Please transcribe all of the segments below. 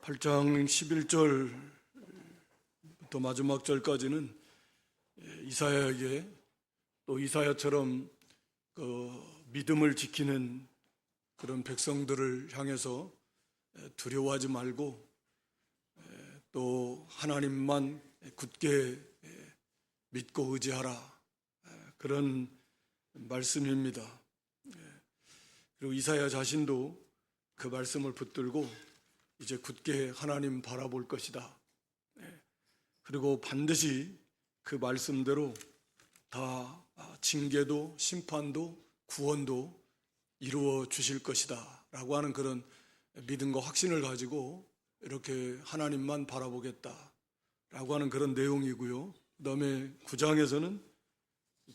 8장 11절부터 마지막 절까지는 이사야에게 또 이사야처럼 믿음을 지키는 그런 백성들을 향해서 두려워하지 말고 또 하나님만 굳게 믿고 의지하라, 그런 말씀입니다. 그리고 이사야 자신도 그 말씀을 붙들고 이제 굳게 하나님 바라볼 것이다. 그리고 반드시 그 말씀대로 다 징계도 심판도 구원도 이루어 주실 것이다 라고 하는 그런 믿음과 확신을 가지고 이렇게 하나님만 바라보겠다 라고 하는 그런 내용이고요. 그 다음에 9장에서는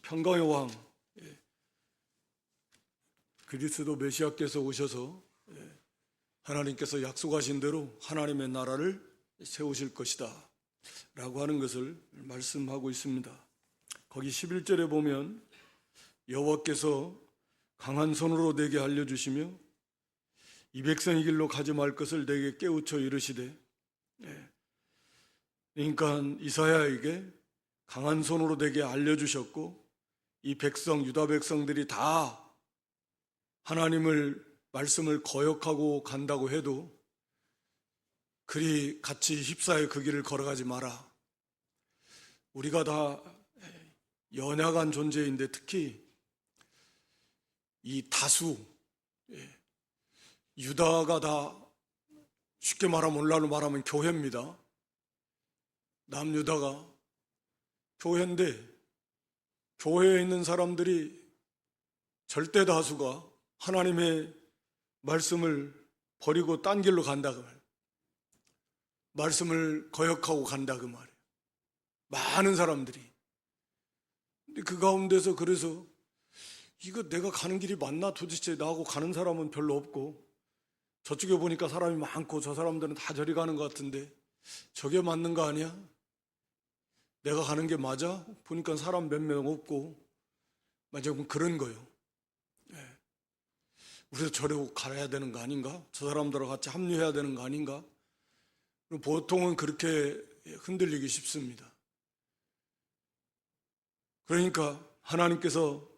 평강의 왕 그리스도 메시아께서 오셔서 하나님께서 약속하신 대로 하나님의 나라를 세우실 것이다 라고 하는 것을 말씀하고 있습니다. 거기 11절에 보면 여호와께서 강한 손으로 내게 알려주시며 이 백성의 길로 가지 말 것을 내게 깨우쳐 이르시되, 그러니까 이사야에게 강한 손으로 내게 알려주셨고 이 백성 유다 백성들이 다 하나님을 말씀을 거역하고 간다고 해도 그리 같이 휩싸여 그 길을 걸어가지 마라. 우리가 다 연약한 존재인데 특히 이 다수 유다가 다 쉽게 말하면 오늘날로 말하면 교회입니다. 남유다가 교회인데 교회에 있는 사람들이 절대 다수가 하나님의 말씀을 버리고 딴 길로 간다 그 말이에요. 말씀을 거역하고 간다 그 말이에요. 많은 사람들이. 근데 그 가운데서 그래서 이거 내가 가는 길이 맞나? 도대체 나하고 가는 사람은 별로 없고 저쪽에 보니까 사람이 많고 저 사람들은 다 저리 가는 것 같은데 저게 맞는 거 아니야? 내가 가는 게 맞아? 보니까 사람 몇 명 없고 맞아, 그런 거예요. 우리도 저리로 가야 되는 거 아닌가? 저 사람들하고 같이 합류해야 되는 거 아닌가? 보통은 그렇게 흔들리기 쉽습니다. 그러니까 하나님께서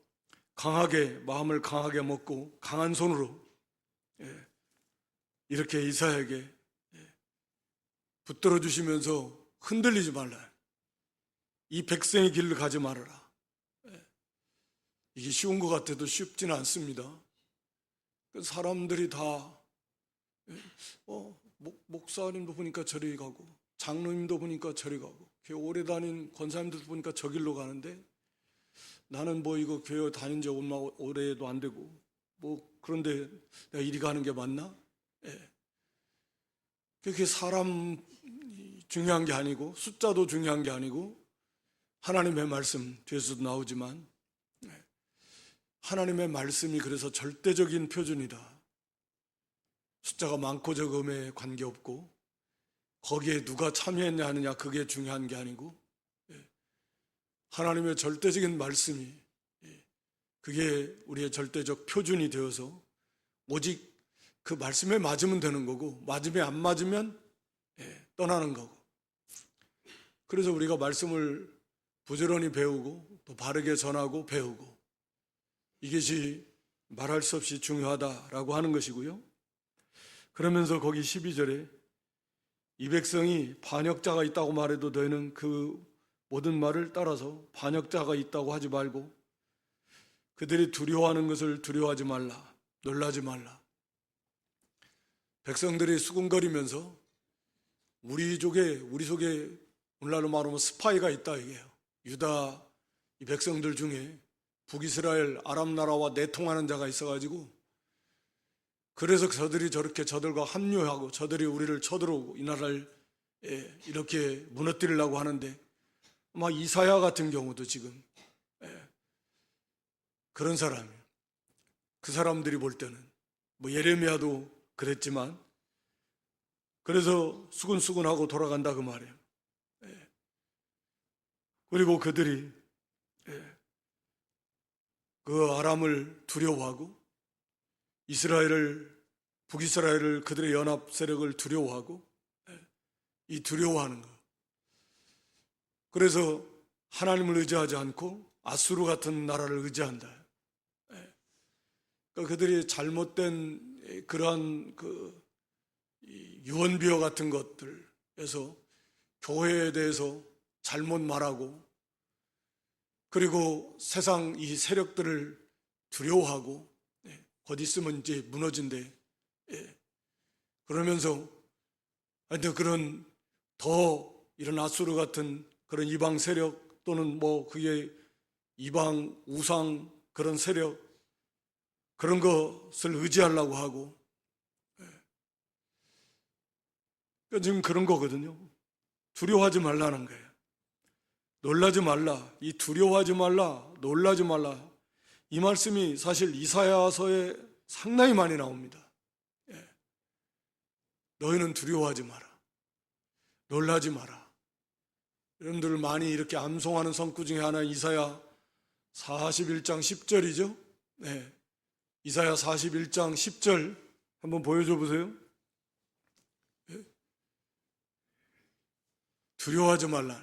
강하게 마음을 강하게 먹고 강한 손으로 이렇게 이사야에게 붙들어 주시면서 흔들리지 말라. 이 백성의 길을 가지 말아라. 이게 쉬운 것 같아도 쉽지는 않습니다. 사람들이 다 목사님도 보니까 저리 가고 장로님도 보니까 저리 가고 교회 오래 다닌 권사님들도 보니까 저 길로 가는데 나는 이거 교회 다닌 지 얼마 오래도 안 되고 그런데 내가 이리 가는 게 맞나? 그게 사람 중요한 게 아니고 숫자도 중요한 게 아니고 하나님의 말씀 뒤에서도 나오지만 하나님의 말씀이 그래서 절대적인 표준이다. 숫자가 많고 적음에 관계없고 거기에 누가 참여했냐 하느냐 그게 중요한 게 아니고 하나님의 절대적인 말씀이 그게 우리의 절대적 표준이 되어서 오직 그 말씀에 맞으면 되는 거고 맞으면 안 맞으면 떠나는 거고, 그래서 우리가 말씀을 부지런히 배우고 또 바르게 전하고 배우고 이것이 말할 수 없이 중요하다라고 하는 것이고요. 그러면서 거기 12절에 이 백성이 반역자가 있다고 말해도 너희는 그 모든 말을 따라서 반역자가 있다고 하지 말고 그들이 두려워하는 것을 두려워하지 말라, 놀라지 말라. 백성들이 수군거리면서 우리 속에 오늘날로 말하면 스파이가 있다 이게요. 유다 이 백성들 중에 북이스라엘 아람 나라와 내통하는 자가 있어가지고 그래서 저들이 저렇게 저들과 합류하고 저들이 우리를 쳐들어오고 이 나라를 이렇게 무너뜨리려고 하는데 아마 이사야 같은 경우도 지금 그런 사람이에요. 그 사람들이 볼 때는 예레미야도 그랬지만 그래서 수근수근하고 돌아간다 그 말이에요. 그리고 그들이 그 아람을 두려워하고 북이스라엘을 그들의 연합 세력을 두려워하고 이 두려워하는 것. 그래서 하나님을 의지하지 않고 아수르 같은 나라를 의지한다. 그러니까 그들이 잘못된 그러한 유언비어 같은 것들에서 교회에 대해서 잘못 말하고, 그리고 세상 이 세력들을 두려워하고, 곧 있으면 이제 무너진대. 그러면서 하여튼 그런 더 이런 아수르 같은 그런 이방 세력, 또는 뭐 그게 이방 우상 그런 세력, 그런 것을 의지하려고 하고, 그러니까 지금 그런 거거든요. 두려워하지 말라는 거예요. 놀라지 말라. 이 두려워하지 말라, 놀라지 말라, 이 말씀이 사실 이사야서에 상당히 많이 나옵니다. 너희는 두려워하지 마라, 놀라지 마라. 여러분들 많이 이렇게 암송하는 성구 중에 하나 이사야 41장 10절이죠. 이사야 41장 10절 한번 보여줘 보세요. 두려워하지 말라,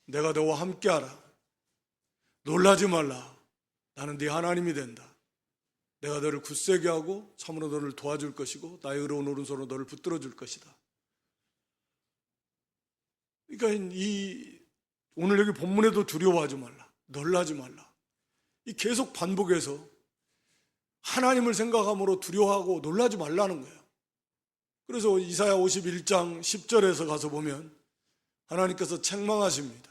내가 너와 함께하라. 놀라지 말라, 나는 네 하나님이 된다. 내가 너를 굳세게 하고 참으로 너를 도와줄 것이고 나의 의로운 오른손으로 너를 붙들어 줄 것이다. 그러니까 오늘 여기 본문에도 두려워하지 말라, 놀라지 말라, 이 계속 반복해서 하나님을 생각함으로 두려워하고 놀라지 말라는 거예요. 그래서 이사야 51장 10절에서 가서 보면 하나님께서 책망하십니다.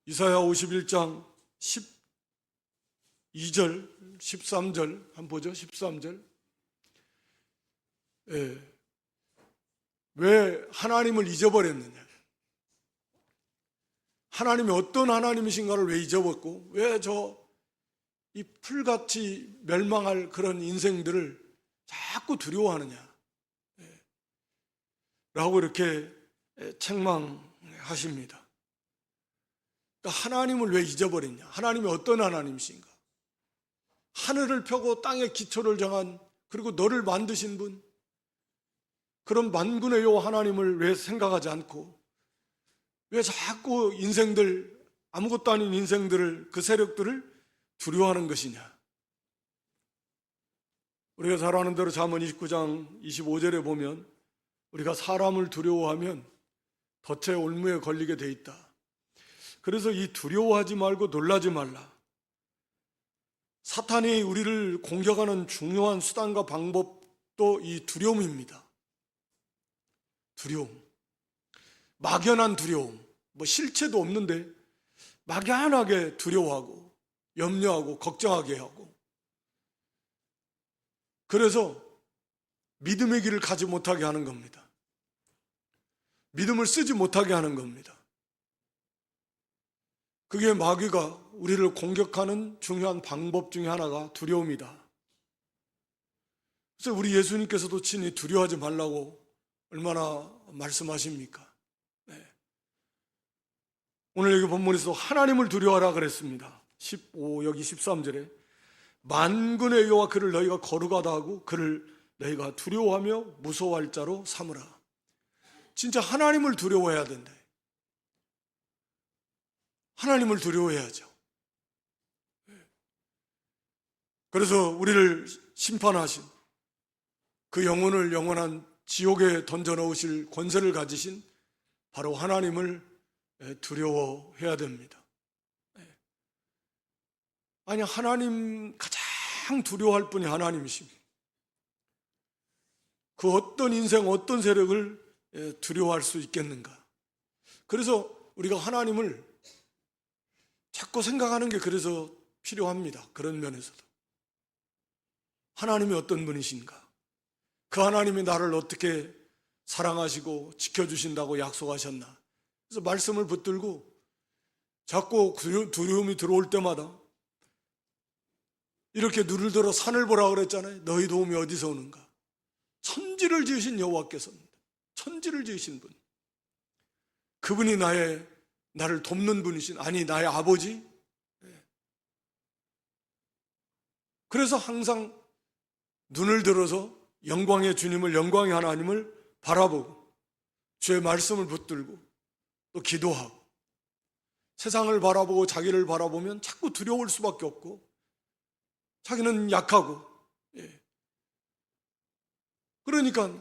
이사야 51장 12절, 13절 한번 보죠. 13절. 왜 하나님을 잊어버렸느냐, 하나님이 어떤 하나님이신가를 왜 잊어버렸고, 왜 이 풀같이 멸망할 그런 인생들을 자꾸 두려워하느냐 라고 이렇게 책망하십니다. 그러니까 하나님을 왜 잊어버렸냐, 하나님이 어떤 하나님이신가, 하늘을 펴고 땅에 기초를 정한, 그리고 너를 만드신 분, 그런 만군의 여호와 하나님을 왜 생각하지 않고 왜 자꾸 인생들, 아무것도 아닌 인생들을, 그 세력들을 두려워하는 것이냐. 우리가 잘 아는 대로 잠언 29장 25절에 보면 우리가 사람을 두려워하면 덫의 올무에 걸리게 돼 있다. 그래서 이 두려워하지 말고 놀라지 말라, 사탄이 우리를 공격하는 중요한 수단과 방법도 이 두려움입니다. 두려움, 막연한 두려움, 뭐 실체도 없는데 막연하게 두려워하고 염려하고 걱정하게 하고, 그래서 믿음의 길을 가지 못하게 하는 겁니다. 믿음을 쓰지 못하게 하는 겁니다. 그게 마귀가 우리를 공격하는 중요한 방법 중에 하나가 두려움이다. 그래서 우리 예수님께서도 친히 두려워하지 말라고 얼마나 말씀하십니까? 오늘 여기 본문에서 하나님을 두려워하라 그랬습니다. 15, 여기 13절에 만군의 여호와 그를 너희가 거룩하다 하고 그를 너희가 두려워하며 무서워할 자로 삼으라. 진짜 하나님을 두려워해야 된다. 하나님을 두려워해야죠. 그래서 우리를 심판하신, 그 영혼을 영원한 지옥에 던져 넣으실 권세를 가지신 바로 하나님을 두려워해야 됩니다. 아니, 하나님 가장 두려워할 분이 하나님이십니다. 그 어떤 인생, 어떤 세력을 두려워할 수 있겠는가. 그래서 우리가 하나님을 자꾸 생각하는 게 그래서 필요합니다. 그런 면에서도 하나님이 어떤 분이신가, 그 하나님이 나를 어떻게 사랑하시고 지켜주신다고 약속하셨나. 그래서 말씀을 붙들고 자꾸 두려움이 들어올 때마다 이렇게 눈을 들어 산을 보라 그랬잖아요. 너희 도움이 어디서 오는가. 천지를 지으신 여호와께서입니다. 천지를 지으신 분, 그분이 나를 돕는 분이신, 아니 나의 아버지. 그래서 항상 눈을 들어서 영광의 주님을, 영광의 하나님을 바라보고 주의 말씀을 붙들고 또 기도하고 세상을 바라보고 자기를 바라보면 자꾸 두려울 수밖에 없고 자기는 약하고 그러니까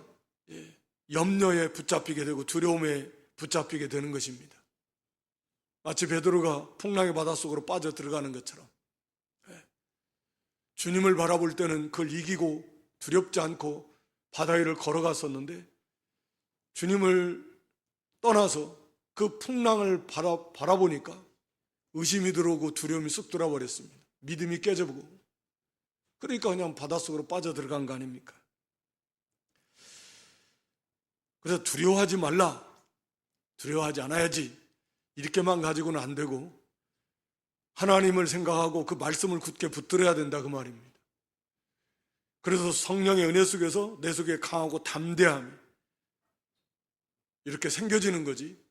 염려에 붙잡히게 되고 두려움에 붙잡히게 되는 것입니다. 마치 베드로가 풍랑의 바닷속으로 빠져 들어가는 것처럼 주님을 바라볼 때는 그걸 이기고 두렵지 않고 바다 위를 걸어갔었는데 주님을 떠나서 그 풍랑을 바라보니까 의심이 들어오고 두려움이 쑥 들어버렸습니다. 믿음이 깨져보고 그러니까 그냥 바닷속으로 빠져 들어간 거 아닙니까? 그래서 두려워하지 말라, 두려워하지 않아야지 이렇게만 가지고는 안 되고 하나님을 생각하고 그 말씀을 굳게 붙들어야 된다 그 말입니다. 그래서 성령의 은혜 속에서 내 속에 강하고 담대함이 이렇게 생겨지는 거지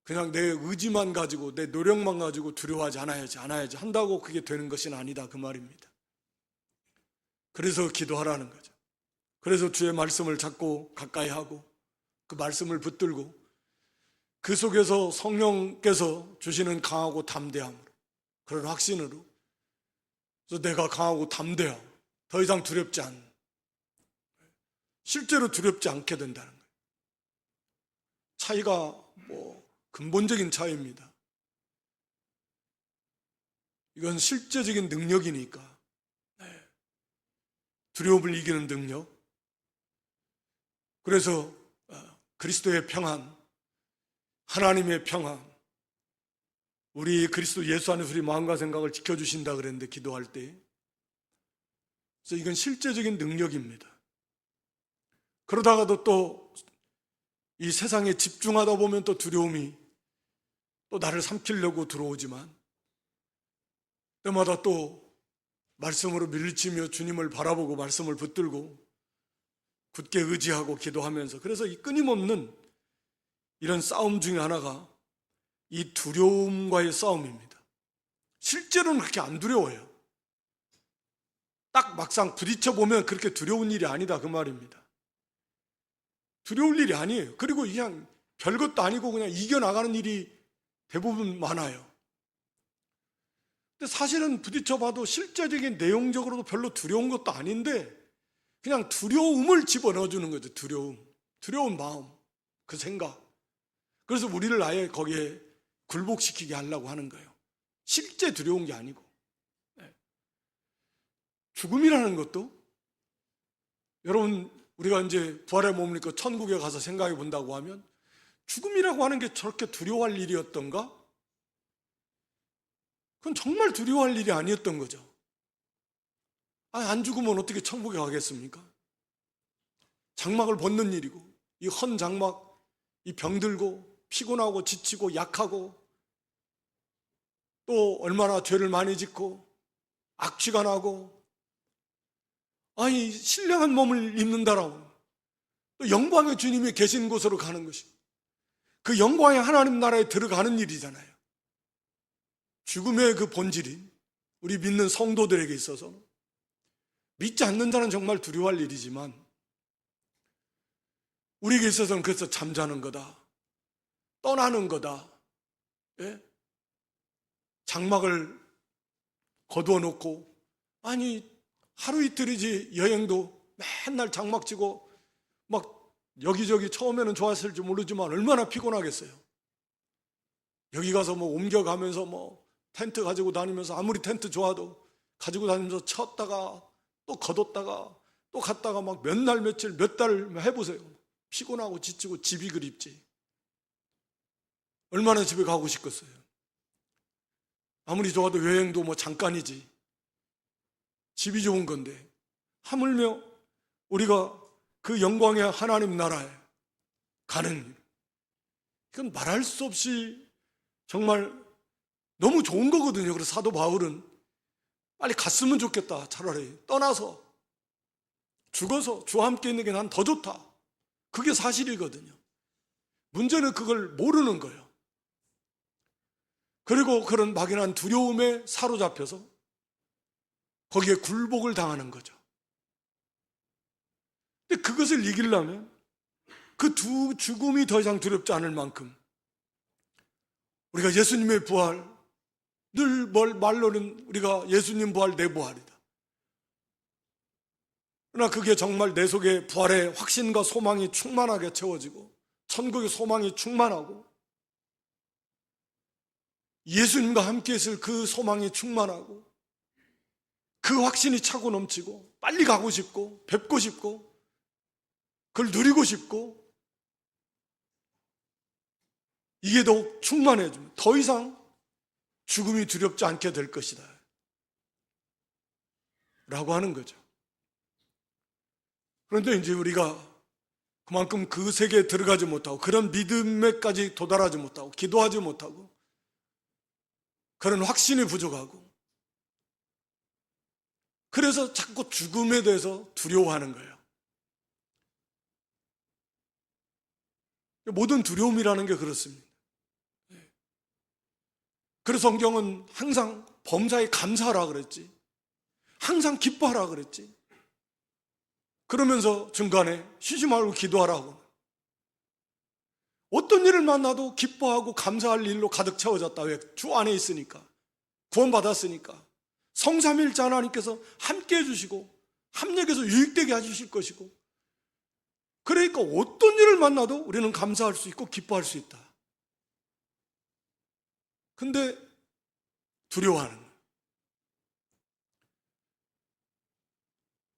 그냥 내 의지만 가지고 내 노력만 가지고 두려워하지 않아야지 한다고 그게 되는 것은 아니다 그 말입니다. 그래서 기도하라는 거죠. 그래서 주의 말씀을 잡고 가까이 하고 그 말씀을 붙들고 그 속에서 성령께서 주시는 강하고 담대함으로 그런 확신으로 그래서 내가 강하고 담대하고 더 이상 두렵지 않는 실제로 두렵지 않게 된다는 거예요. 차이가 근본적인 차이입니다. 이건 실제적인 능력이니까 두려움을 이기는 능력. 그래서 그리스도의 평안, 하나님의 평안, 우리 그리스도 예수 안에서 우리 마음과 생각을 지켜주신다 그랬는데 기도할 때 그래서 이건 실제적인 능력입니다. 그러다가도 또 이 세상에 집중하다 보면 또 두려움이 또 나를 삼키려고 들어오지만 때마다 또 말씀으로 밀치며 주님을 바라보고 말씀을 붙들고 굳게 의지하고 기도하면서 그래서 이 끊임없는 이런 싸움 중에 하나가 이 두려움과의 싸움입니다. 실제로는 그렇게 안 두려워요. 딱 막상 부딪혀 보면 그렇게 두려운 일이 아니다 그 말입니다. 두려울 일이 아니에요. 그리고 그냥 별것도 아니고 그냥 이겨나가는 일이 대부분 많아요. 근데 사실은 부딪혀봐도 실제적인 내용적으로도 별로 두려운 것도 아닌데 그냥 두려움을 집어넣어주는 거죠. 두려운 마음, 그 생각. 그래서 우리를 아예 거기에 굴복시키게 하려고 하는 거예요. 실제 두려운 게 아니고. 죽음이라는 것도 여러분 우리가 이제 부활의 몸을 입고 천국에 가서 생각해 본다고 하면 죽음이라고 하는 게 저렇게 두려워할 일이었던가? 그건 정말 두려워할 일이 아니었던 거죠. 안 죽으면 어떻게 천국에 가겠습니까? 장막을 벗는 일이고 이 헌 장막, 이 병들고 피곤하고 지치고 약하고 또 얼마나 죄를 많이 짓고 악취가 나고 신령한 몸을 입는다라고 또 영광의 주님이 계신 곳으로 가는 것이 그 영광의 하나님 나라에 들어가는 일이잖아요. 죽음의 그 본질인 우리 믿는 성도들에게 있어서 믿지 않는 자는 정말 두려워할 일이지만 우리에게 있어서는 그래서 잠자는 거다, 떠나는 거다, 장막을 거두어 놓고 하루 이틀이지 여행도 맨날 장막 치고 막 여기저기 처음에는 좋았을지 모르지만 얼마나 피곤하겠어요. 여기 가서 옮겨가면서 텐트 가지고 다니면서 아무리 텐트 좋아도 가지고 다니면서 쳤다가 또 걷었다가 또 갔다가 막 몇 날 며칠 몇 달 해보세요. 피곤하고 지치고 집이 그립지. 얼마나 집에 가고 싶겠어요. 아무리 좋아도 여행도 잠깐이지. 집이 좋은 건데 하물며 우리가 그 영광의 하나님 나라에 가는 일, 이건 말할 수 없이 정말 너무 좋은 거거든요. 그래서 사도 바울은 빨리 갔으면 좋겠다. 차라리 떠나서 죽어서 주와 함께 있는 게 난 더 좋다. 그게 사실이거든요. 문제는 그걸 모르는 거예요. 그리고 그런 막연한 두려움에 사로잡혀서 거기에 굴복을 당하는 거죠. 근데 그것을 이기려면 그 두 죽음이 더 이상 두렵지 않을 만큼 우리가 예수님의 부활, 늘 말로는 우리가 예수님 부활, 내 부활이다. 그러나 그게 정말 내 속에 부활의 확신과 소망이 충만하게 채워지고 천국의 소망이 충만하고 예수님과 함께 있을 그 소망이 충만하고 그 확신이 차고 넘치고 빨리 가고 싶고 뵙고 싶고 그걸 누리고 싶고 이게 더욱 충만해지면 더 이상 죽음이 두렵지 않게 될 것이다 라고 하는 거죠. 그런데 이제 우리가 그만큼 그 세계에 들어가지 못하고 그런 믿음에까지 도달하지 못하고 기도하지 못하고 그런 확신이 부족하고 그래서 자꾸 죽음에 대해서 두려워하는 거예요. 모든 두려움이라는 게 그렇습니다. 그래서 성경은 항상 범사에 감사하라 그랬지, 항상 기뻐하라 그랬지, 그러면서 중간에 쉬지 말고 기도하라고. 어떤 일을 만나도 기뻐하고 감사할 일로 가득 채워졌다. 왜? 주 안에 있으니까, 구원받았으니까. 성삼일자 하나님께서 함께 해주시고 합력해서 유익되게 해주실 것이고, 그러니까 어떤 일을 만나도 우리는 감사할 수 있고 기뻐할 수 있다. 근데 두려워하는 거예요.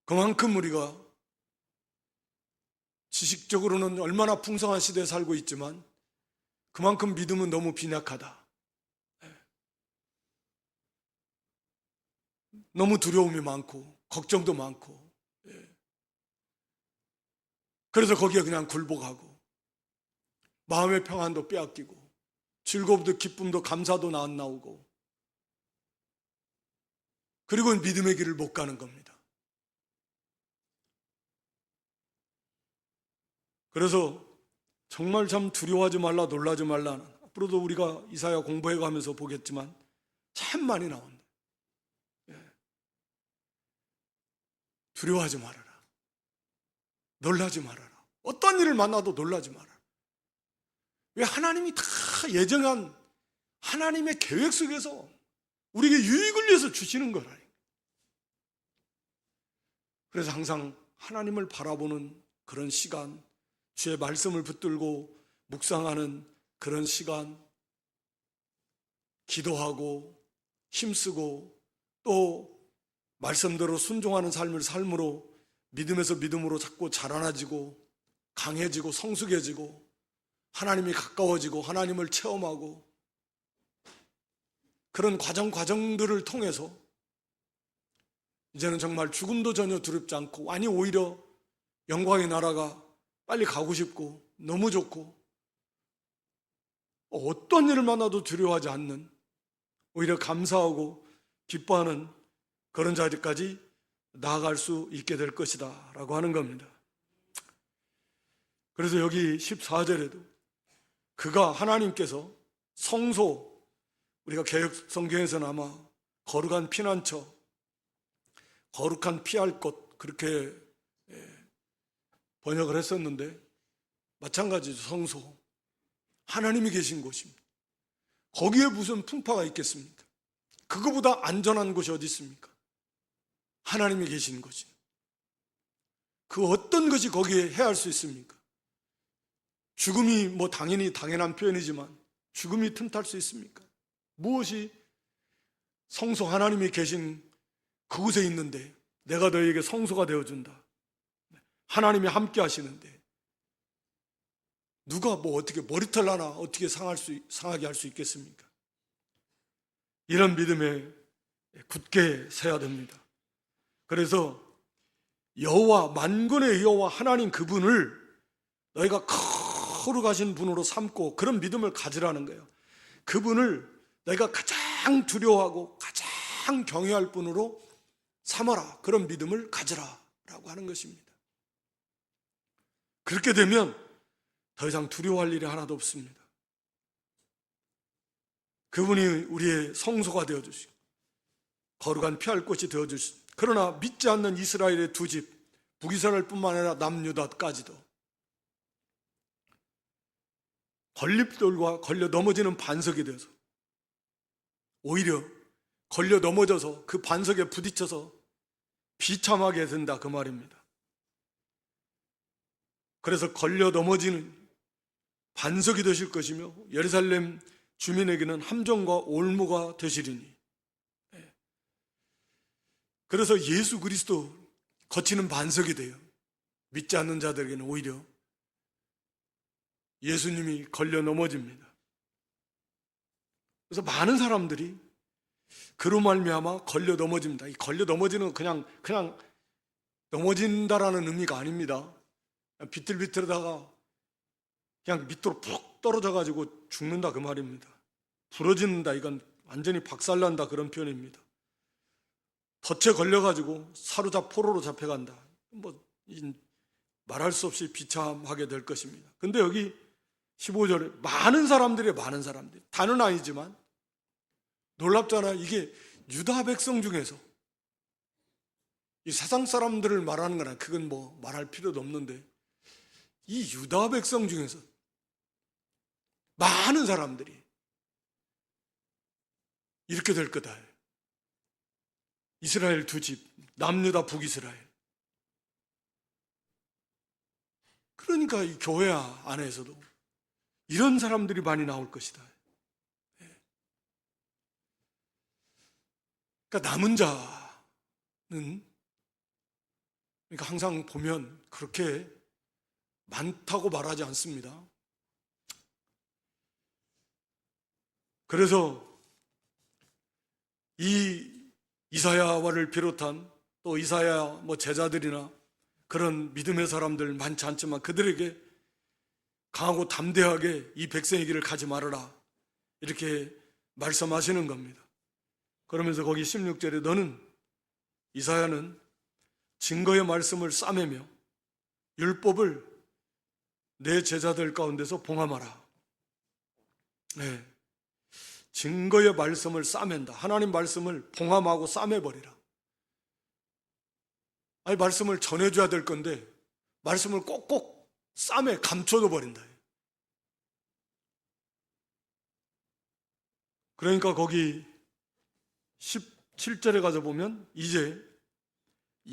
그만큼 우리가 지식적으로는 얼마나 풍성한 시대에 살고 있지만 그만큼 믿음은 너무 빈약하다. 너무 두려움이 많고 걱정도 많고, 그래서 거기에 그냥 굴복하고 마음의 평안도 빼앗기고 즐거움도 기쁨도 감사도 안 나오고, 그리고 믿음의 길을 못 가는 겁니다. 그래서 정말 참 두려워하지 말라, 놀라지 말라. 앞으로도 우리가 이사야 공부해 가면서 보겠지만 참 많이 나온다. 두려워하지 말아라, 놀라지 말아라. 어떤 일을 만나도 놀라지 말아라. 왜? 하나님이 다 예정한 하나님의 계획 속에서 우리에게 유익을 위해서 주시는 거라. 그래서 항상 하나님을 바라보는 그런 시간, 주의 말씀을 붙들고 묵상하는 그런 시간, 기도하고 힘쓰고 또 말씀대로 순종하는 삶을 삶으로 믿음에서 믿음으로 자꾸 자라나지고 강해지고 성숙해지고 하나님이 가까워지고 하나님을 체험하고, 그런 과정들을 통해서 이제는 정말 죽음도 전혀 두렵지 않고, 아니 오히려 영광의 나라가 빨리 가고 싶고 너무 좋고 어떤 일을 만나도 두려워하지 않는, 오히려 감사하고 기뻐하는 그런 자리까지 나아갈 수 있게 될 것이다 라고 하는 겁니다. 그래서 여기 14절에도 그가 하나님께서 성소, 우리가 개역 성경에서는 아마 거룩한 피난처, 거룩한 피할 곳 그렇게 번역을 했었는데 마찬가지죠. 성소, 하나님이 계신 곳입니다. 거기에 무슨 풍파가 있겠습니까? 그거보다 안전한 곳이 어디 있습니까? 하나님이 계신 곳이. 그 어떤 것이 거기에 해할 수 있습니까? 죽음이 뭐 당연히 당연한 표현이지만 죽음이 틈탈 수 있습니까? 무엇이 성소, 하나님이 계신 그곳에 있는데 내가 너에게 성소가 되어준다, 하나님이 함께 하시는데 누가 뭐 어떻게 머리털 하나 어떻게 상하게 할 수 있겠습니까? 이런 믿음에 굳게 서야 됩니다. 그래서 여호와, 만군의 여호와 하나님 그분을 너희가 거룩하신 분으로 삼고 그런 믿음을 가지라는 거예요. 그분을 너희가 가장 두려워하고 가장 경외할 분으로 삼아라, 그런 믿음을 가지라 라고 하는 것입니다. 그렇게 되면 더 이상 두려워할 일이 하나도 없습니다. 그분이 우리의 성소가 되어주시고 거룩한 피할 곳이 되어주시고, 그러나 믿지 않는 이스라엘의 두 집, 북이스라엘뿐만 아니라 남유다까지도 건립돌과 걸려 넘어지는 반석이 되어서 오히려 걸려 넘어져서 그 반석에 부딪혀서 비참하게 된다 그 말입니다. 그래서 걸려 넘어지는 반석이 되실 것이며 예루살렘 주민에게는 함정과 올무가 되시리니. 그래서 예수 그리스도 거치는 반석이 돼요. 믿지 않는 자들에게는 오히려 예수님이 걸려 넘어집니다. 그래서 많은 사람들이 그로 말미암아 걸려 넘어집니다. 이 걸려 넘어지는 그냥 넘어진다라는 의미가 아닙니다. 비틀비틀하다가 그냥 밑으로 푹 떨어져 가지고 죽는다 그 말입니다. 부러진다, 이건 완전히 박살난다 그런 표현입니다. 덫에 걸려 가지고 포로로 잡혀간다. 말할 수 없이 비참하게 될 것입니다. 근데 여기 15절에 많은 사람들, 다는 아니지만 놀랍잖아요. 이게 유다 백성 중에서, 이 세상 사람들을 말하는 거나 그건 뭐 말할 필요도 없는데, 이 유다 백성 중에서 많은 사람들이 이렇게 될 거다. 이스라엘 두 집, 남유다 북이스라엘. 그러니까 이 교회 안에서도 이런 사람들이 많이 나올 것이다. 그러니까 남은 자는, 그러니까 항상 보면 그렇게 많다고 말하지 않습니다. 그래서 이 이사야와를 비롯한 또 이사야 제자들이나 그런 믿음의 사람들 많지 않지만 그들에게 강하고 담대하게 이 백성의 길을 가지 말아라 이렇게 말씀하시는 겁니다. 그러면서 거기 16절에 너는, 이사야는 증거의 말씀을 싸매며 율법을 내 제자들 가운데서 봉함하라. 네. 증거의 말씀을 싸맨다. 하나님 말씀을 봉함하고 싸매버리라. 아니, 말씀을 전해줘야 될 건데 말씀을 꼭꼭 싸매 감춰둬 버린다. 그러니까 거기 17절에 가서 보면 이제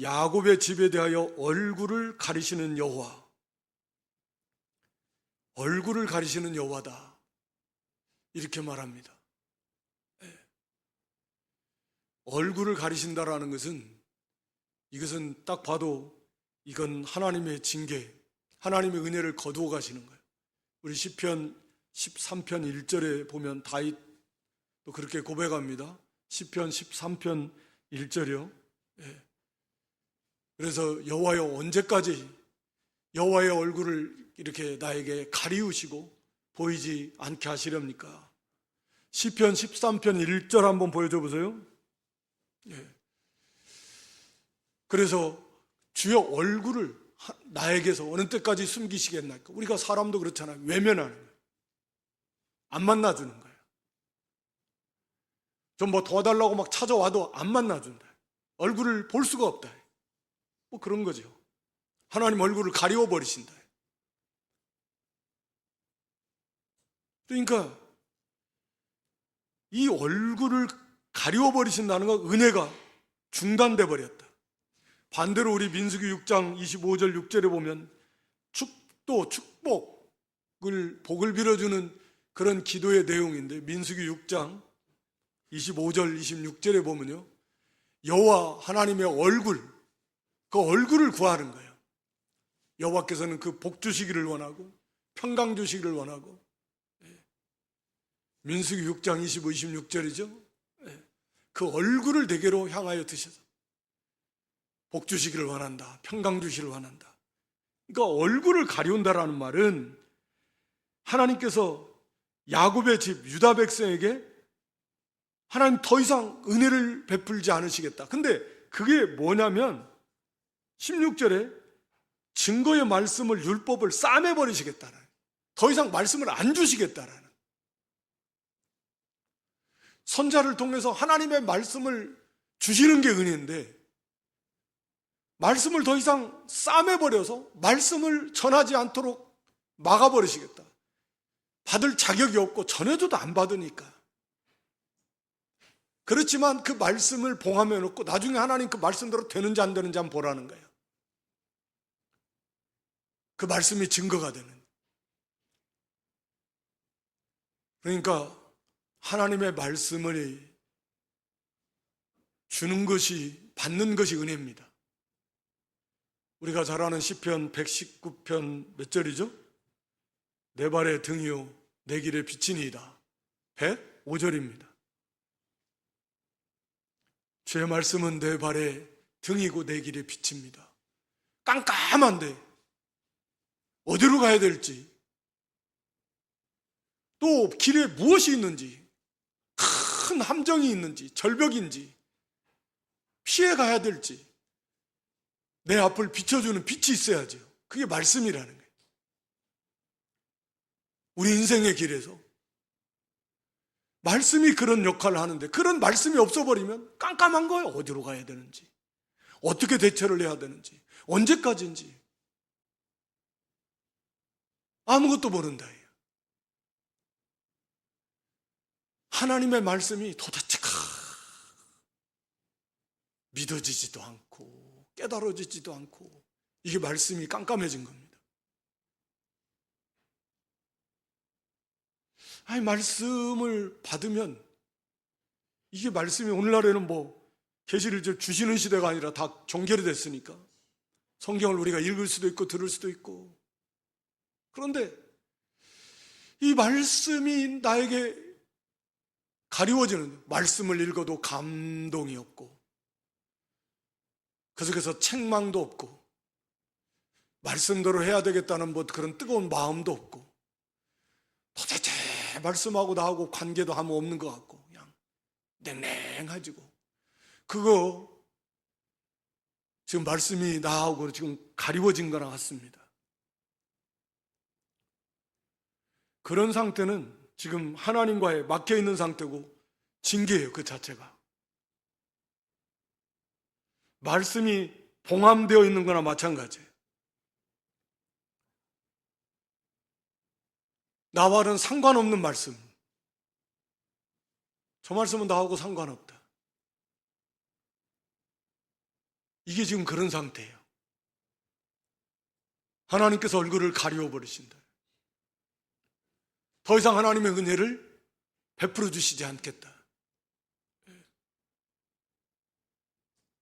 야곱의 집에 대하여 얼굴을 가리시는 여호와, 얼굴을 가리시는 여호와다 이렇게 말합니다. 얼굴을 가리신다라는 것은, 이것은 딱 봐도 이건 하나님의 징계, 하나님의 은혜를 거두어 가시는 거예요. 우리 시편 13편 1절에 보면 다윗도 그렇게 고백합니다. 시편 13편 1절이요. 그래서 여호와여, 언제까지 여호와의 얼굴을 이렇게 나에게 가리우시고 보이지 않게 하시렵니까? 시편 13편 1절 한번 보여줘 보세요. 그래서 주여 얼굴을 나에게서 어느 때까지 숨기시겠나이까? 우리가 사람도 그렇잖아요. 외면하는 거예요. 안 만나주는 거예요. 좀 도와달라고 막 찾아와도 안 만나준다. 얼굴을 볼 수가 없다. 그런 거죠. 하나님 얼굴을 가리워버리신다. 그러니까 이 얼굴을 가리워버리신다는 건 은혜가 중단돼 버렸다. 반대로 우리 민수기 6장 25절 6절에 보면 축복을 복을 빌어주는 그런 기도의 내용인데, 민수기 6장 25절 26절에 보면요, 여호와 하나님의 얼굴, 그 얼굴을 구하는 거예요. 여호와께서는 그 복 주시기를 원하고 평강 주시기를 원하고. 민수기 6장 25, 26절이죠. 그 얼굴을 내게로 향하여 드셔서 복 주시기를 원한다, 평강 주시기를 원한다. 그러니까 얼굴을 가리운다라는 말은 하나님께서 야곱의 집 유다 백성에게 하나님 더 이상 은혜를 베풀지 않으시겠다. 근데 그게 뭐냐면 16절에 증거의 말씀을, 율법을 싸매버리시겠다는, 더 이상 말씀을 안 주시겠다라는, 선자를 통해서 하나님의 말씀을 주시는 게 은혜인데 말씀을 더 이상 싸매버려서 말씀을 전하지 않도록 막아버리시겠다. 받을 자격이 없고 전해줘도 안 받으니까. 그렇지만 그 말씀을 봉함해 놓고 나중에 하나님 그 말씀대로 되는지 안 되는지 한번 보라는 거예요. 그 말씀이 증거가 되는. 그러니까 하나님의 말씀을 주는 것이, 받는 것이 은혜입니다. 우리가 잘 아는 시편 119편 몇 절이죠? 내 발의 등이요 내 길의 빛이니이다. 105절입니다. 주의 말씀은 내 발의 등이고 내 길의 빛입니다. 깜깜한데 어디로 가야 될지, 또 길에 무엇이 있는지, 큰 함정이 있는지 절벽인지 피해 가야 될지 내 앞을 비춰주는 빛이 있어야죠. 그게 말씀이라는 거예요. 우리 인생의 길에서 말씀이 그런 역할을 하는데, 그런 말씀이 없어버리면 깜깜한 거예요. 어디로 가야 되는지, 어떻게 대처를 해야 되는지, 언제까지인지 아무것도 모른다. 하나님의 말씀이 도대체 믿어지지도 않고 깨달아지지도 않고, 이게 말씀이 깜깜해진 겁니다. 아니, 말씀을 받으면, 이게 말씀이 오늘날에는 뭐 계시를 주시는 시대가 아니라 다 종결이 됐으니까 성경을 우리가 읽을 수도 있고 들을 수도 있고, 그런데 이 말씀이 나에게 가리워지는, 말씀을 읽어도 감동이 없고 그 속에서 책망도 없고 말씀대로 해야 되겠다는 뭐 그런 뜨거운 마음도 없고, 도대체 말씀하고 나하고 관계도 아무 없는 것 같고 그냥 냉랭해지고, 그거 지금 말씀이 나하고 지금 가리워진 거랑 같습니다. 그런 상태는 지금 하나님과의 막혀있는 상태고 징계예요. 그 자체가. 말씀이 봉함되어 있는 거나 마찬가지예요. 나와는 상관없는 말씀, 저 말씀은 나하고 상관없다, 이게 지금 그런 상태예요. 하나님께서 얼굴을 가리워 버리신다. 더 이상 하나님의 은혜를 베풀어 주시지 않겠다.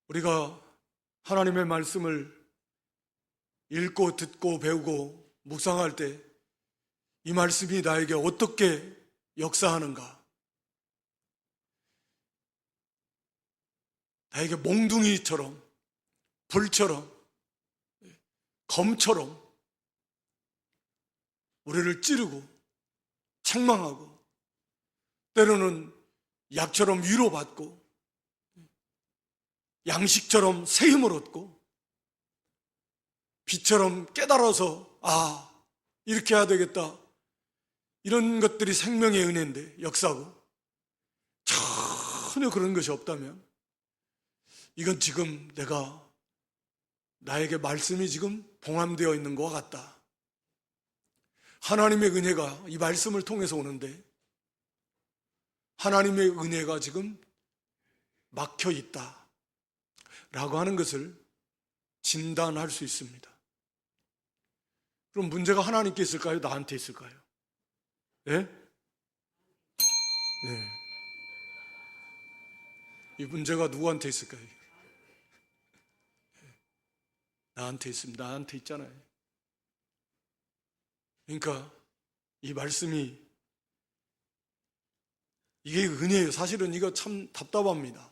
우리가 하나님의 말씀을 읽고 듣고 배우고 묵상할 때 이 말씀이 나에게 어떻게 역사하는가, 나에게 몽둥이처럼, 불처럼, 검처럼 우리를 찌르고 책망하고, 때로는 약처럼 위로받고 양식처럼 새 힘을 얻고 빛처럼 깨달아서 이렇게 해야 되겠다, 이런 것들이 생명의 은혜인데 역사고, 전혀 그런 것이 없다면 이건 지금 나에게 말씀이 지금 봉함되어 있는 것과 같다. 하나님의 은혜가 이 말씀을 통해서 오는데 하나님의 은혜가 지금 막혀 있다 라고 하는 것을 진단할 수 있습니다. 그럼 문제가 하나님께 있을까요? 나한테 있을까요? 예? 네? 이 문제가 누구한테 있을까요? 나한테 있습니다. 나한테 있잖아요. 그러니까 이 말씀이, 이게 은혜예요. 사실은 이거 참 답답합니다.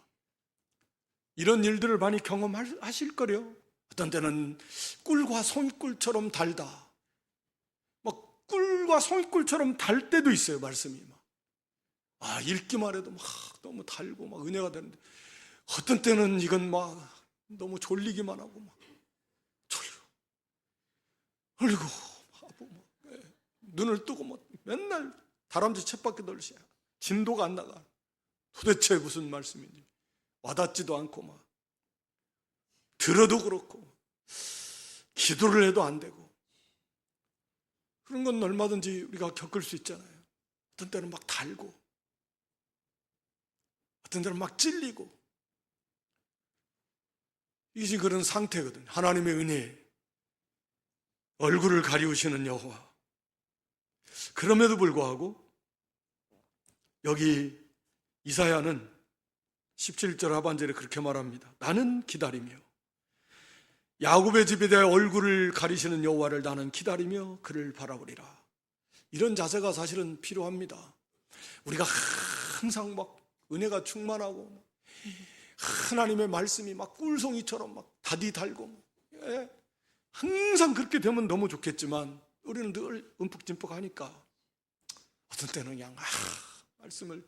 이런 일들을 많이 경험하실 거래요. 어떤 때는 꿀과 송이꿀처럼 달다, 막 꿀과 송이꿀처럼 달 때도 있어요. 말씀이 읽기만 해도 막 너무 달고 막 은혜가 되는데, 어떤 때는 이건 막 너무 졸리기만 하고 막 졸려, 그리고 눈을 뜨고 막 맨날 다람쥐 쳇바퀴 돌리셔. 진도가 안 나가. 도대체 무슨 말씀인지 와닿지도 않고 막 들어도 그렇고 기도를 해도 안 되고 그런 건 얼마든지 우리가 겪을 수 있잖아요. 어떤 때는 막 달고 어떤 때는 막 찔리고 이게 그런 상태거든요. 하나님의 은혜, 얼굴을 가리우시는 여호와. 그럼에도 불구하고 여기 이사야는 17절 하반절에 그렇게 말합니다. 나는 기다리며 야곱의 집에 대해 얼굴을 가리시는 여호와를 나는 기다리며 그를 바라보리라. 이런 자세가 사실은 필요합니다. 우리가 항상 막 은혜가 충만하고 하나님의 말씀이 막 꿀송이처럼 막 다디 달고 항상 그렇게 되면 너무 좋겠지만 우리는 늘 움푹짐푹하니까 어떤 때는 그냥 말씀을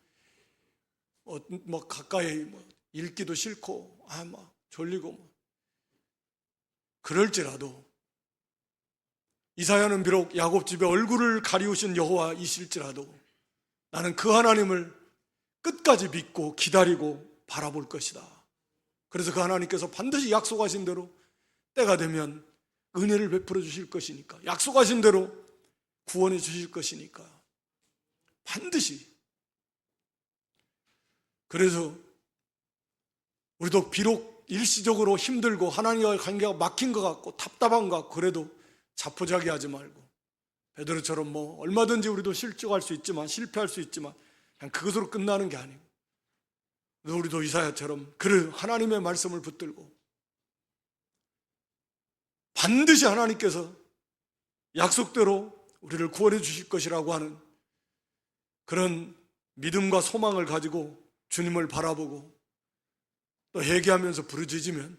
뭐 가까이 읽기도 싫고 막 졸리고 그럴지라도 이사야는 비록 야곱 집에 얼굴을 가리우신 여호와이실지라도 나는 그 하나님을 끝까지 믿고 기다리고 바라볼 것이다. 그래서 그 하나님께서 반드시 약속하신 대로 때가 되면 은혜를 베풀어 주실 것이니까, 약속하신 대로 구원해 주실 것이니까 반드시. 그래서 우리도 비록 일시적으로 힘들고 하나님과의 관계가 막힌 것 같고 답답한 것 같고 그래도 자포자기하지 말고 베드로처럼 얼마든지 우리도 실족할 수 있지만 실패할 수 있지만 그냥 그것으로 끝나는 게 아니고 우리도 이사야처럼 그 하나님의 말씀을 붙들고 반드시 하나님께서 약속대로 우리를 구원해 주실 것이라고 하는 그런 믿음과 소망을 가지고 주님을 바라보고 또 회개하면서 부르짖으면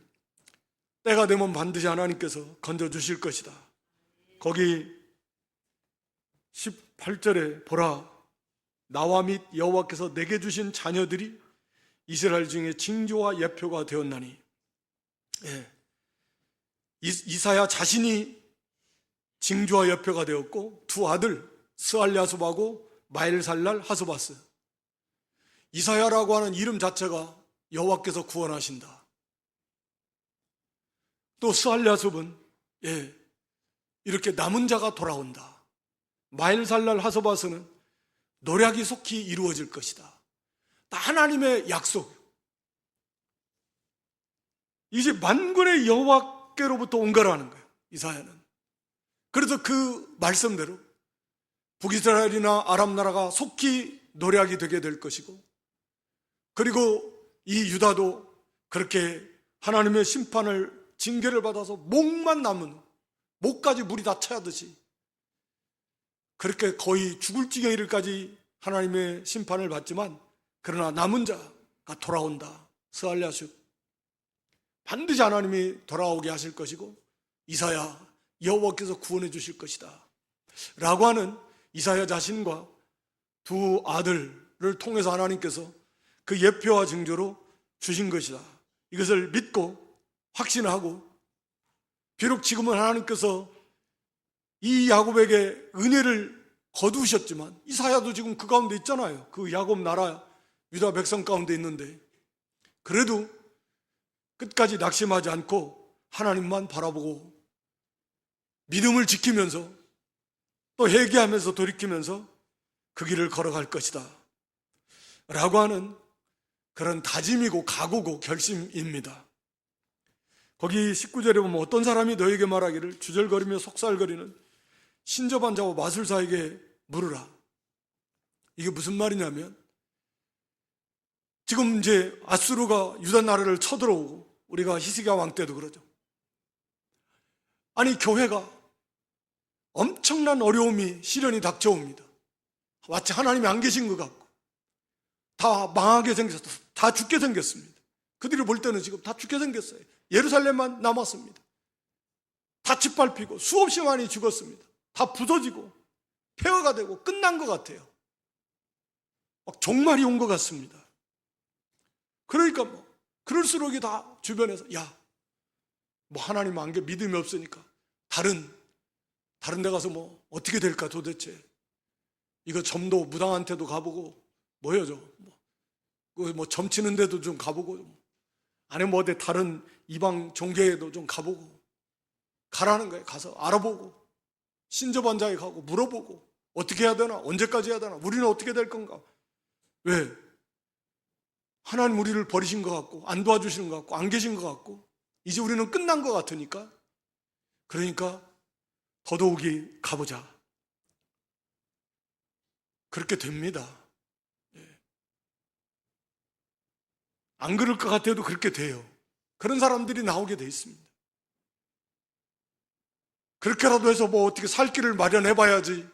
때가 되면 반드시 하나님께서 건져주실 것이다. 거기 18절에 보라, 나와 및 여호와께서 내게 주신 자녀들이 이스라엘 중에 징조와 예표가 되었나니, 이사야 자신이 징조와 예표가 되었고 두 아들 스알랴숲하고 마엘살랄 하스바스. 이사야라고 하는 이름 자체가 여호와께서 구원하신다. 또 스알랴숲은 이렇게 남은 자가 돌아온다. 마엘살랄 하스바스는 노략이 속히 이루어질 것이다. 하나님의 약속. 이제 만군의 여호와께로부터 온 거라는 거예요, 이사야는. 그래서 그 말씀대로 북이스라엘이나 아람 나라가 속히 노략이 되게 될 것이고, 그리고 이 유다도 그렇게 하나님의 심판을, 징계를 받아서 목만 남은, 목까지 물이 다 차야듯이 그렇게 거의 죽을 지경이를까지 하나님의 심판을 받지만, 그러나 남은 자가 돌아온다. 스알랴숲. 반드시 하나님이 돌아오게 하실 것이고 이사야, 여호와께서 구원해 주실 것이다 라고 하는 이사야 자신과 두 아들을 통해서 하나님께서 그 예표와 징조로 주신 것이다. 이것을 믿고 확신하고, 비록 지금은 하나님께서 이 야곱에게 은혜를 거두셨지만 이사야도 지금 그 가운데 있잖아요. 그 야곱 나라 유다 백성 가운데 있는데 그래도 끝까지 낙심하지 않고 하나님만 바라보고 믿음을 지키면서 또 회개하면서 돌이키면서 그 길을 걸어갈 것이다 라고 하는 그런 다짐이고 각오고 결심입니다. 거기 19절에 보면 어떤 사람이 너에게 말하기를 주절거리며 속살거리는 신접한 자와 마술사에게 물으라. 이게 무슨 말이냐면, 지금 이제 아수르가 유다 나라를 쳐들어오고, 우리가 히스기야 왕 때도 그러죠. 아니, 교회가 엄청난 어려움이, 시련이 닥쳐옵니다. 마치 하나님이 안 계신 것 같고 다 망하게 생겼어요. 다 죽게 생겼습니다. 그들이 볼 때는 지금 다 죽게 생겼어요. 예루살렘만 남았습니다. 다 짓밟히고 수없이 많이 죽었습니다. 다 부서지고 폐허가 되고 끝난 것 같아요. 막 종말이 온 것 같습니다. 그러니까 그럴수록 다 주변에서 하나님 안 계, 믿음이 없으니까 다른 데 가서 어떻게 될까 도대체. 이거 점도 무당한테도 가보고 점치는 데도 좀 가보고, 아니면 어디 다른 이방 종교에도 좀 가보고 가라는 거예요. 가서 알아보고 신접한 자에 가고 물어보고 어떻게 해야 되나? 언제까지 해야 되나? 우리는 어떻게 될 건가? 왜? 하나님 우리를 버리신 것 같고 안 도와주시는 것 같고 안 계신 것 같고 이제 우리는 끝난 것 같으니까 그러니까 더더욱이 가보자. 그렇게 됩니다. 안 그럴 것 같아도 그렇게 돼요. 그런 사람들이 나오게 돼 있습니다. 그렇게라도 해서 뭐 어떻게 살 길을 마련해 봐야지.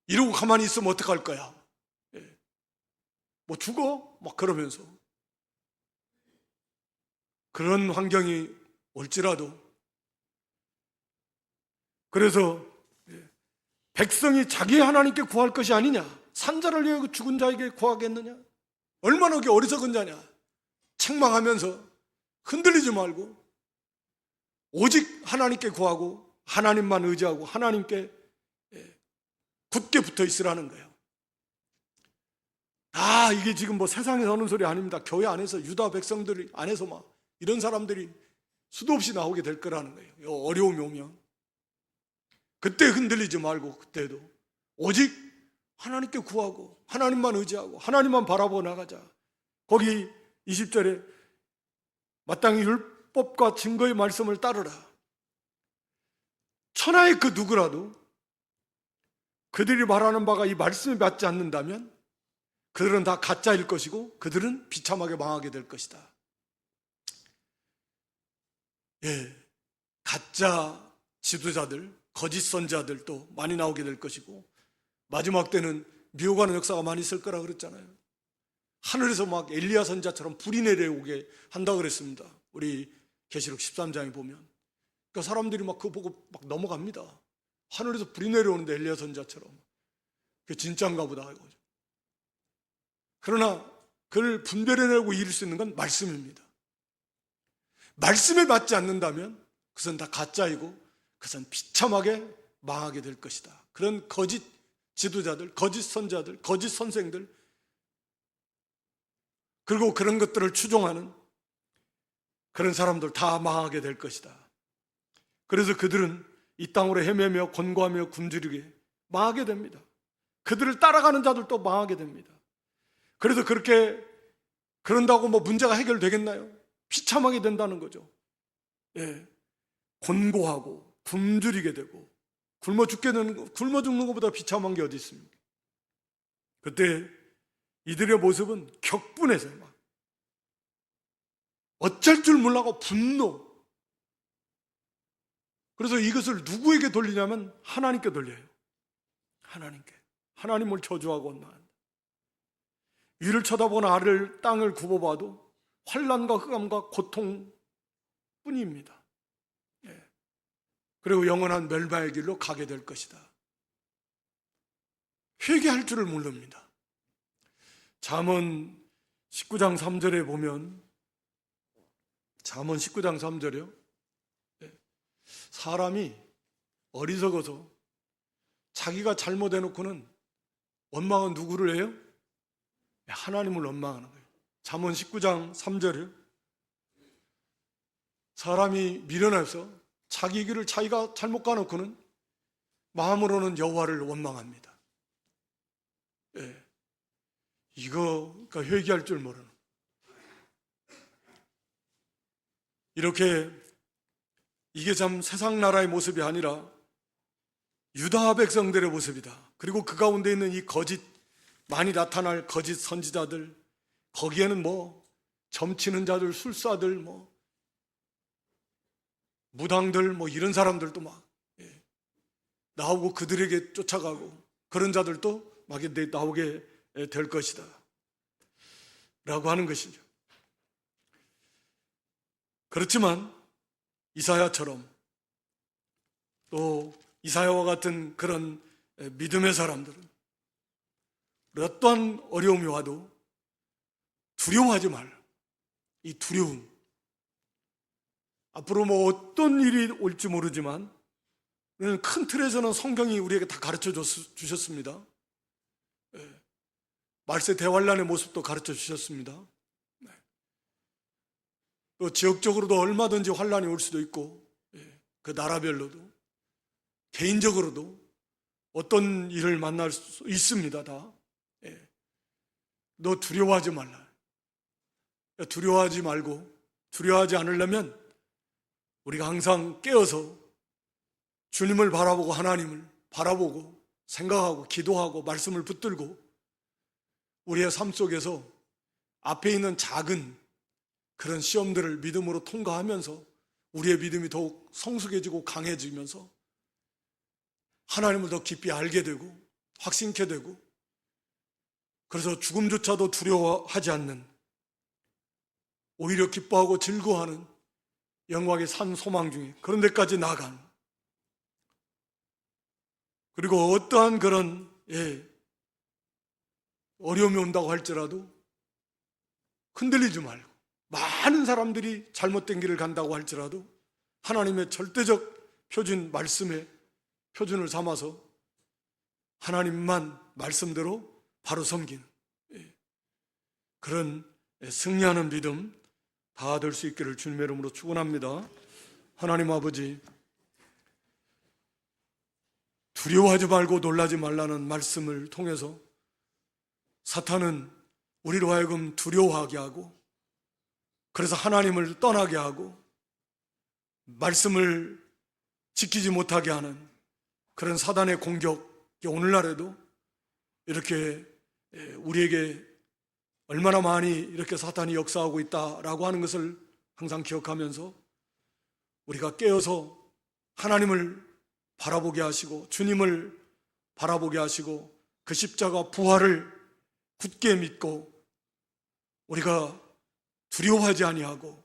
이러고 가만히 있으면 어떡할 거야. 뭐 죽어? 막 그러면서. 그런 환경이 올지라도. 그래서 백성이 자기 하나님께 구할 것이 아니냐. 산자를 위해 죽은 자에게 구하겠느냐. 얼마나 그게 어리석은 자냐. 책망하면서 흔들리지 말고 오직 하나님께 구하고 하나님만 의지하고 하나님께 굳게 붙어 있으라는 거예요. 이게 지금 뭐 세상에서 하는 소리 아닙니다. 교회 안에서 유다 백성들 안에서 막 이런 사람들이 수도 없이 나오게 될 거라는 거예요. 어려움이 오면 그때 흔들리지 말고 그때도 오직 하나님께 구하고 하나님만 의지하고 하나님만 바라보고 나가자. 거기 20절에 마땅히 율법과 증거의 말씀을 따르라. 천하의 그 누구라도 그들이 말하는 바가 이 말씀에 맞지 않는다면 그들은 다 가짜일 것이고 그들은 비참하게 망하게 될 것이다. 가짜 지도자들, 거짓 선자들도 많이 나오게 될 것이고 마지막 때는 미혹하는 역사가 많이 있을 거라 그랬잖아요. 하늘에서 막 엘리야 선자처럼 불이 내려오게 한다고 그랬습니다. 우리 계시록 13장에 보면. 그러니까 사람들이 막 그거 보고 막 넘어갑니다. 하늘에서 불이 내려오는데 엘리야 선자처럼. 그게 진짜인가 보다 이거죠. 그러나 그걸 분별해내고 이길 수 있는 건 말씀입니다. 말씀에 맞지 않는다면 그것은 다 가짜이고 그것은 비참하게 망하게 될 것이다. 그런 거짓 지도자들, 거짓 선자들, 거짓 선생들 그리고 그런 것들을 추종하는 그런 사람들 다 망하게 될 것이다. 그래서 그들은 이 땅으로 헤매며 권고하며 굶주리게 망하게 됩니다. 그들을 따라가는 자들도 망하게 됩니다. 그래서 그런다고 뭐 문제가 해결되겠나요? 비참하게 된다는 거죠. 곤고하고 굶주리게 되고 굶어 죽는 것보다 비참한 게 어디 있습니까? 그때 이들의 모습은 격분해서 막 어쩔 줄 몰라고 분노. 그래서 이것을 누구에게 돌리냐면 하나님께 돌려요. 하나님께. 하나님을 저주하고 원망한다. 위를 쳐다보거나 아래를 땅을 굽어봐도 환난과 흑암과 고통뿐입니다. 그리고 영원한 멸망의 길로 가게 될 것이다. 회개할 줄을 모릅니다. 잠언 19장 3절에 보면 잠언 19장 3절이요. 사람이 어리석어서 자기가 잘못해놓고는 원망은 누구를 해요? 하나님을 원망하는 거예요. 잠언 19장 3절이요. 사람이 미련해서 자기 길을 자기가 잘못 가놓고는 마음으로는 여호와를 원망합니다. 이거가 회개할 줄 모르는. 이렇게 이게 참 세상 나라의 모습이 아니라 유다 백성들의 모습이다. 그리고 그 가운데 있는 이 거짓 많이 나타날 거짓 선지자들, 거기에는 뭐 점치는 자들, 술사들, 뭐 무당들, 뭐 이런 사람들도 막 나오고 그들에게 쫓아가고 그런 자들도 막 나오게 될 것이다 라고 하는 것이죠. 그렇지만 이사야처럼 또 이사야와 같은 그런 믿음의 사람들은 어떠한 어려움이 와도 두려워하지 말라. 이 두려움, 앞으로 뭐 어떤 일이 올지 모르지만 큰 틀에서는 성경이 우리에게 다 가르쳐 주셨습니다. 말세 대환란의 모습도 가르쳐 주셨습니다. 또 지역적으로도 얼마든지 환란이 올 수도 있고, 그 나라별로도 개인적으로도 어떤 일을 만날 수 있습니다. 다. 너 두려워하지 말라. 두려워하지 말고, 두려워하지 않으려면 우리가 항상 깨어서 주님을 바라보고 하나님을 바라보고 생각하고 기도하고 말씀을 붙들고 우리의 삶 속에서 앞에 있는 작은 그런 시험들을 믿음으로 통과하면서 우리의 믿음이 더욱 성숙해지고 강해지면서 하나님을 더 깊이 알게 되고 확신케 되고, 그래서 죽음조차도 두려워하지 않는, 오히려 기뻐하고 즐거워하는 영광의 산 소망 중에 그런 데까지 나아가는, 그리고 어떠한 그런 어려움이 온다고 할지라도 흔들리지 말고, 많은 사람들이 잘못된 길을 간다고 할지라도 하나님의 절대적 표준, 말씀의 표준을 삼아서 하나님만 말씀대로 바로 섬기는 그런 승리하는 믿음 다 될 수 있기를 주님의 이름으로 축원합니다. 하나님 아버지, 두려워하지 말고 놀라지 말라는 말씀을 통해서 사탄은 우리로 하여금 두려워하게 하고, 그래서 하나님을 떠나게 하고 말씀을 지키지 못하게 하는 그런 사단의 공격이 오늘날에도 이렇게 우리에게 얼마나 많이 이렇게 사탄이 역사하고 있다라고 하는 것을 항상 기억하면서 우리가 깨어서 하나님을 바라보게 하시고 주님을 바라보게 하시고 그 십자가 부활을 굳게 믿고 우리가 두려워하지 아니하고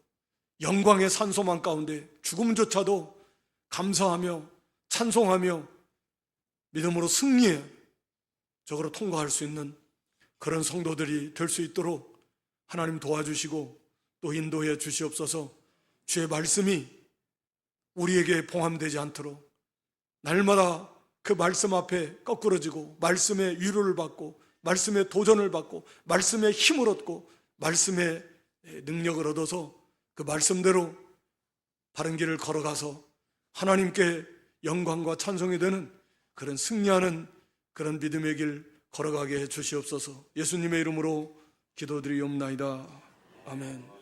영광의 산소망 가운데 죽음조차도 감사하며 찬송하며 믿음으로 승리해 저거로 통과할 수 있는 그런 성도들이 될 수 있도록 하나님 도와주시고 또 인도해 주시옵소서. 주의 말씀이 우리에게 봉함되지 않도록 날마다 그 말씀 앞에 거꾸러지고 말씀의 위로를 받고 말씀의 도전을 받고 말씀의 힘을 얻고 말씀의 능력을 얻어서 그 말씀대로 바른 길을 걸어가서 하나님께 영광과 찬송이 되는 그런 승리하는 그런 믿음의 길 걸어가게 해 주시옵소서. 예수님의 이름으로 기도드리옵나이다. 아멘.